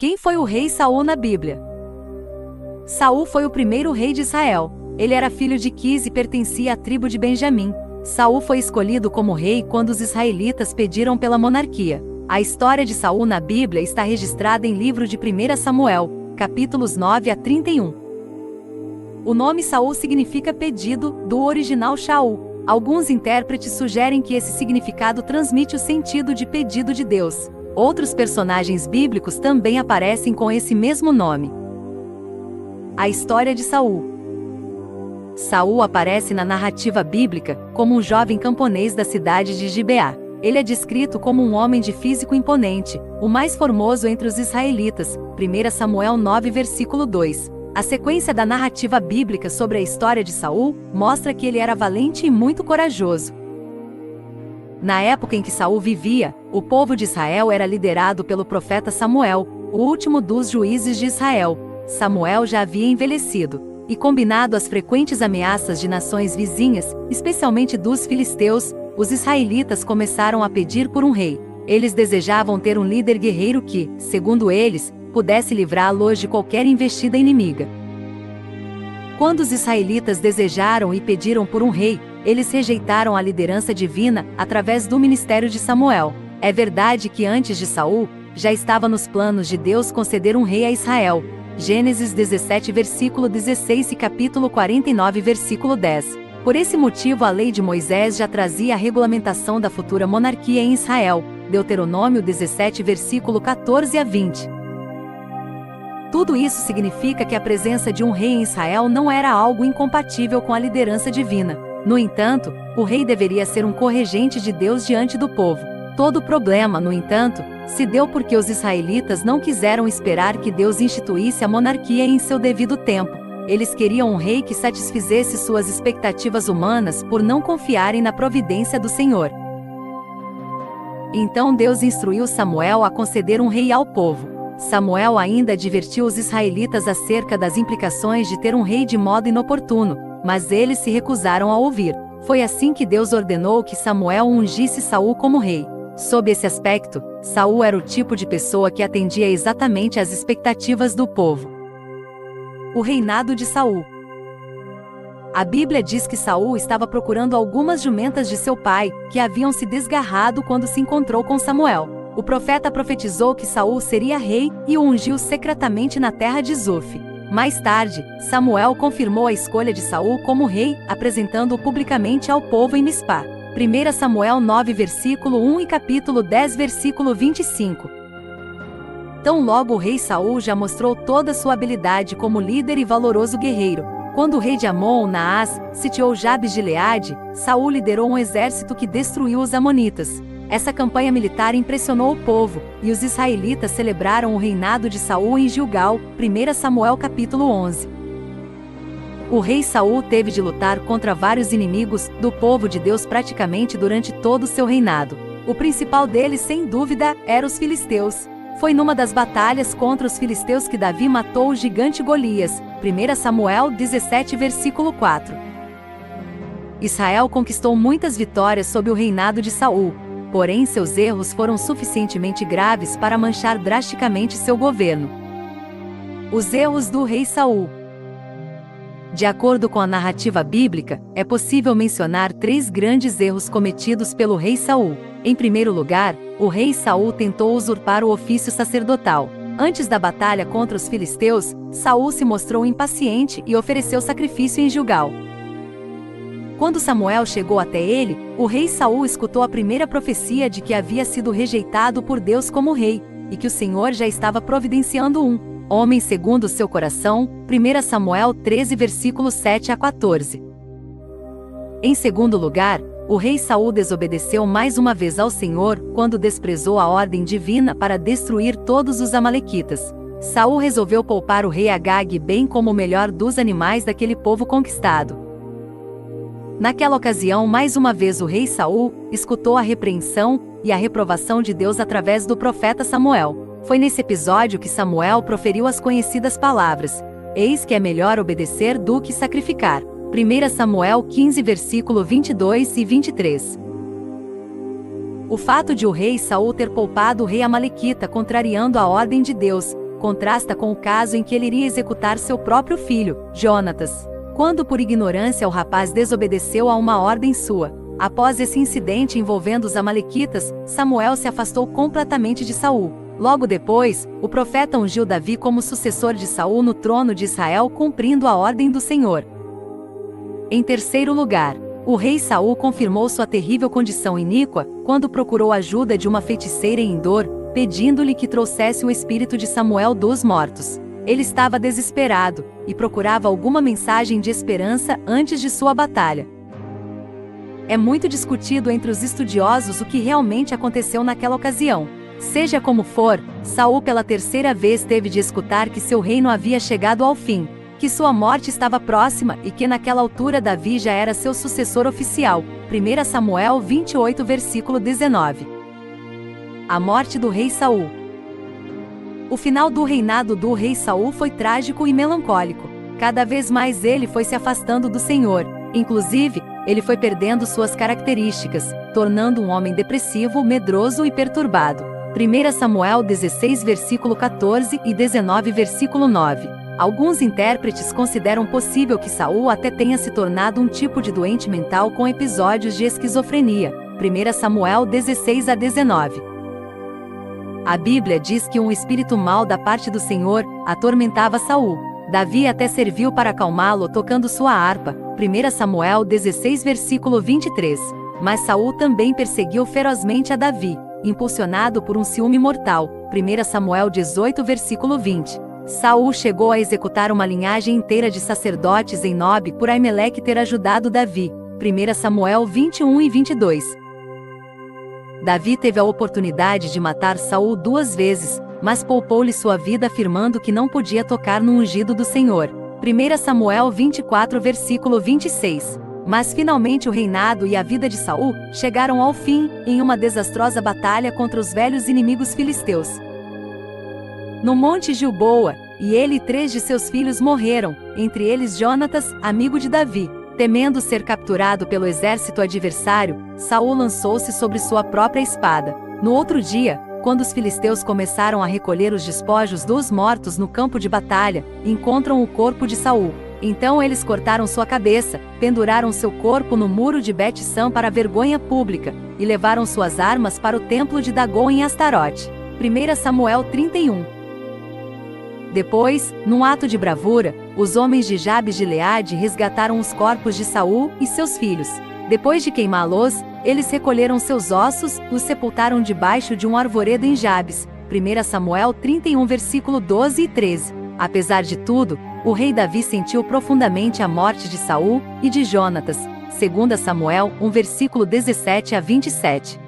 Quem foi o rei Saul na Bíblia? Saul foi o primeiro rei de Israel. Ele era filho de Quis e pertencia à tribo de Benjamim. Saul foi escolhido como rei quando os israelitas pediram pela monarquia. A história de Saul na Bíblia está registrada em livro de 1 Samuel, capítulos 9 a 31. O nome Saul significa pedido, do original Shaul. Alguns intérpretes sugerem que esse significado transmite o sentido de pedido de Deus. Outros personagens bíblicos também aparecem com esse mesmo nome. A história de Saul. Saul aparece na narrativa bíblica como um jovem camponês da cidade de Gibeá. Ele é descrito como um homem de físico imponente, o mais formoso entre os israelitas, 1 Samuel 9 versículo 2. A sequência da narrativa bíblica sobre a história de Saul mostra que ele era valente e muito corajoso. Na época em que Saul vivia, o povo de Israel era liderado pelo profeta Samuel, o último dos juízes de Israel. Samuel já havia envelhecido, e combinado às frequentes ameaças de nações vizinhas, especialmente dos filisteus, os israelitas começaram a pedir por um rei. Eles desejavam ter um líder guerreiro que, segundo eles, pudesse livrá-los de qualquer investida inimiga. Quando os israelitas desejaram e pediram por um rei, eles rejeitaram a liderança divina através do ministério de Samuel. É verdade que antes de Saul, já estava nos planos de Deus conceder um rei a Israel. Gênesis 17 versículo 16 e capítulo 49 versículo 10. Por esse motivo a lei de Moisés já trazia a regulamentação da futura monarquia em Israel. Deuteronômio 17 versículo 14 a 20. Tudo isso significa que a presença de um rei em Israel não era algo incompatível com a liderança divina. No entanto, o rei deveria ser um corregente de Deus diante do povo. Todo o problema, no entanto, se deu porque os israelitas não quiseram esperar que Deus instituísse a monarquia em seu devido tempo. Eles queriam um rei que satisfizesse suas expectativas humanas por não confiarem na providência do Senhor. Então Deus instruiu Samuel a conceder um rei ao povo. Samuel ainda advertiu os israelitas acerca das implicações de ter um rei de modo inoportuno, mas eles se recusaram a ouvir. Foi assim que Deus ordenou que Samuel ungisse Saul como rei. Sob esse aspecto, Saul era o tipo de pessoa que atendia exatamente às expectativas do povo. O reinado de Saul. A Bíblia diz que Saul estava procurando algumas jumentas de seu pai, que haviam se desgarrado quando se encontrou com Samuel. O profeta profetizou que Saul seria rei e o ungiu secretamente na terra de Zuf. Mais tarde, Samuel confirmou a escolha de Saul como rei, apresentando-o publicamente ao povo em Mispá. 1 Samuel 9 versículo 1 e capítulo 10 versículo 25. Tão logo o rei Saul já mostrou toda sua habilidade como líder e valoroso guerreiro. Quando o rei de Amon, Naás, sitiou Jabes de Gileade, Saul liderou um exército que destruiu os amonitas. Essa campanha militar impressionou o povo, e os israelitas celebraram o reinado de Saul em Gilgal, 1 Samuel capítulo 11. O rei Saul teve de lutar contra vários inimigos do povo de Deus praticamente durante todo o seu reinado. O principal deles, sem dúvida, era os filisteus. Foi numa das batalhas contra os filisteus que Davi matou o gigante Golias, 1 Samuel 17 versículo 4. Israel conquistou muitas vitórias sob o reinado de Saul. Porém, seus erros foram suficientemente graves para manchar drasticamente seu governo. Os erros do rei Saul. De acordo com a narrativa bíblica, é possível mencionar 3 grandes erros cometidos pelo rei Saul. Em primeiro lugar, o rei Saul tentou usurpar o ofício sacerdotal. Antes da batalha contra os filisteus, Saul se mostrou impaciente e ofereceu sacrifício em Gilgal. Quando Samuel chegou até ele, o rei Saul escutou a primeira profecia de que havia sido rejeitado por Deus como rei, e que o Senhor já estava providenciando um homem segundo o seu coração, 1 Samuel 13 versículos 7 a 14. Em segundo lugar, o rei Saul desobedeceu mais uma vez ao Senhor quando desprezou a ordem divina para destruir todos os amalequitas. Saul resolveu poupar o rei Agag bem como o melhor dos animais daquele povo conquistado. Naquela ocasião, mais uma vez o rei Saul escutou a repreensão e a reprovação de Deus através do profeta Samuel. Foi nesse episódio que Samuel proferiu as conhecidas palavras: "Eis que é melhor obedecer do que sacrificar." 1 Samuel 15 versículo 22 e 23. O fato de o rei Saul ter poupado o rei amalequita contrariando a ordem de Deus, contrasta com o caso em que ele iria executar seu próprio filho, Jonatas, quando por ignorância o rapaz desobedeceu a uma ordem sua. Após esse incidente envolvendo os amalequitas, Samuel se afastou completamente de Saul. Logo depois, o profeta ungiu Davi como sucessor de Saul no trono de Israel, cumprindo a ordem do Senhor. Em terceiro lugar, o rei Saul confirmou sua terrível condição iníqua quando procurou ajuda de uma feiticeira em Endor, pedindo-lhe que trouxesse o espírito de Samuel dos mortos. Ele estava desesperado e procurava alguma mensagem de esperança antes de sua batalha. É muito discutido entre os estudiosos o que realmente aconteceu naquela ocasião. Seja como for, Saul pela terceira vez teve de escutar que seu reino havia chegado ao fim, que sua morte estava próxima e que naquela altura Davi já era seu sucessor oficial. 1 Samuel 28 versículo 19. A morte do rei Saul. O final do reinado do rei Saul foi trágico e melancólico. Cada vez mais ele foi se afastando do Senhor. Inclusive, ele foi perdendo suas características, tornando um homem depressivo, medroso e perturbado. 1 Samuel 16 versículo 14 e 19 versículo 9. Alguns intérpretes consideram possível que Saul até tenha se tornado um tipo de doente mental com episódios de esquizofrenia. 1 Samuel 16 a 19. A Bíblia diz que um espírito mau da parte do Senhor atormentava Saul. Davi até serviu para acalmá-lo tocando sua harpa. 1 Samuel 16 versículo 23. Mas Saul também perseguiu ferozmente a Davi, impulsionado por um ciúme mortal. 1 Samuel 18 versículo 20. Saul chegou a executar uma linhagem inteira de sacerdotes em Nob por Aimeleque ter ajudado Davi. 1 Samuel 21 e 22. Davi teve a oportunidade de matar Saul 2 vezes, mas poupou-lhe sua vida afirmando que não podia tocar no ungido do Senhor. 1 Samuel 24 versículo 26. Mas finalmente o reinado e a vida de Saul chegaram ao fim, em uma desastrosa batalha contra os velhos inimigos filisteus. No Monte Gilboa, e ele e 3 de seus filhos morreram, entre eles Jonatas, amigo de Davi. Temendo ser capturado pelo exército adversário, Saul lançou-se sobre sua própria espada. No outro dia, quando os filisteus começaram a recolher os despojos dos mortos no campo de batalha, encontram o corpo de Saul. Então eles cortaram sua cabeça, penduraram seu corpo no muro de Bet-Sam para vergonha pública, e levaram suas armas para o templo de Dagon em Astarote. 1 Samuel 31. Depois, num ato de bravura, os homens de Jabes de Gileade resgataram os corpos de Saul e seus filhos. Depois de queimá-los, eles recolheram seus ossos e os sepultaram debaixo de um arvoredo em Jabes. 1 Samuel 31 versículo 12 e 13. Apesar de tudo, o rei Davi sentiu profundamente a morte de Saul e de Jonatas. 2 Samuel 1 versículo 17 a 27.